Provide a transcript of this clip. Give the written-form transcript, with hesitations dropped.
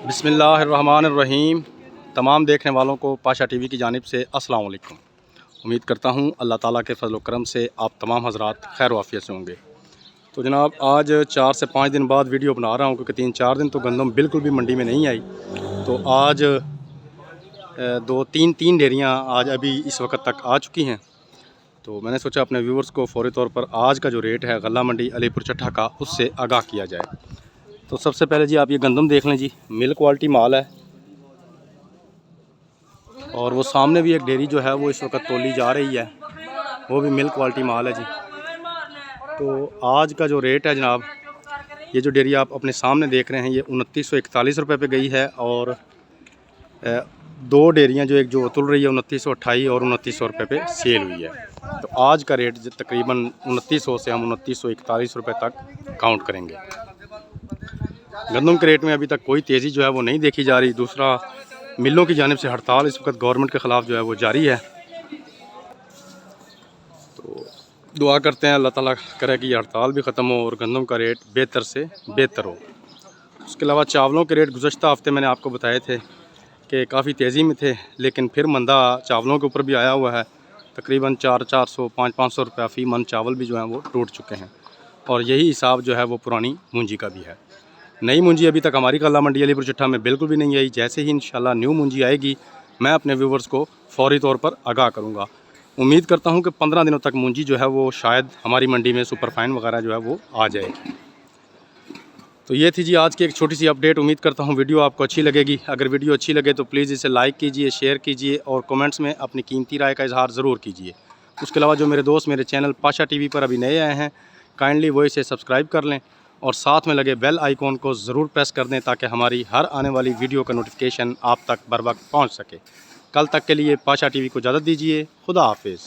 बिस्मिल्लाहिर्रहमानिर्रहीम। तमाम देखने वालों को पाशा टीवी की जानिब से अस्सलाम वालेकुम। उम्मीद करता हूँ अल्लाह ताला के फजल करम से आप तमाम हज़रात खैर वाफ़ियत से होंगे। तो जनाब आज 4 से 5 दिन बाद वीडियो बना रहा हूँ क्योंकि 3-4 दिन तो गंदम बिल्कुल भी मंडी में नहीं आई। तो आज 2-3 डेयरियाँ आज अभी इस वक्त तक आ चुकी हैं। तो मैंने सोचा अपने व्यूवर्स को फ़ौरी तौर पर आज का जो रेट है गल्ला मंडी अलीपुर चट्ठा का उससे आगाह किया जाए। तो सबसे पहले जी आप ये गंदम देख लें जी, मिल्क क्वालिटी माल है। और वो सामने भी एक डेयरी जो है वो इस वक्त तोली जा रही है, वो भी मिल्क क्वालिटी माल है जी। तो आज का जो रेट है जनाब, ये जो डेयरी आप अपने सामने देख रहे हैं ये 2941 रुपये पे गई है। और दो डेयरियाँ जो एक जो तुल रही है 2928 और 2900 रुपये पे सेल हुई है। तो आज का रेट तकरीबन 2900 से हम 2941 रुपये तक काउंट करेंगे। गंदम के रेट में अभी तक कोई तेज़ी जो है वो नहीं देखी जा रही। दूसरा, मिलों की जानिब से हड़ताल इस वक्त गवर्नमेंट के ख़िलाफ़ जो है वो जारी है। तो दुआ करते हैं अल्लाह ताला करे कि ये हड़ताल भी ख़त्म हो और गंदम का रेट बेहतर से बेहतर हो। उसके अलावा चावलों के रेट गुज़श्ता हफ़्ते मैंने आपको बताए थे कि काफ़ी तेज़ी में थे, लेकिन फिर मंदा चावलों के ऊपर भी आया हुआ है। तकरीबन 400-400, 500-500 रुपया फ़ी मन चावल भी जो हैं वो टूट चुके हैं। और यही हिसाब जो है वो पुरानी मूंजी का भी है। नई मूंजी अभी तक हमारी गल्ला मंडी अलीपुर चट्ठा में बिल्कुल भी नहीं आई। जैसे ही इंशाल्लाह न्यू मूंजी आएगी मैं अपने व्यूवर्स को फ़ौरी तौर पर आगाह करूँगा। उम्मीद करता हूँ कि 15 दिनों तक मूंजी जो है वो शायद हमारी मंडी में सुपरफाइन वगैरह जो है वो आ जाए। तो ये थी जी आज की एक छोटी सी अपडेट। उम्मीद करता हूँ वीडियो आपको अच्छी लगेगी। अगर वीडियो अच्छी लगे तो प्लीज़ इसे लाइक कीजिए, शेयर कीजिए और कमेंट्स में अपनी कीमती राय का इजहार ज़रूर कीजिए। उसके अलावा जो मेरे दोस्त मेरे चैनल पाशा टीवी पर अभी नए आए हैं, काइंडली वो इसे सब्सक्राइब कर लें और साथ में लगे बेल आइकॉन को ज़रूर प्रेस कर दें ताकि हमारी हर आने वाली वीडियो का नोटिफिकेशन आप तक बर वक्त पहुँच सके। कल तक के लिए पाशा टीवी को इजाज़त दीजिए। खुदा हाफिज़।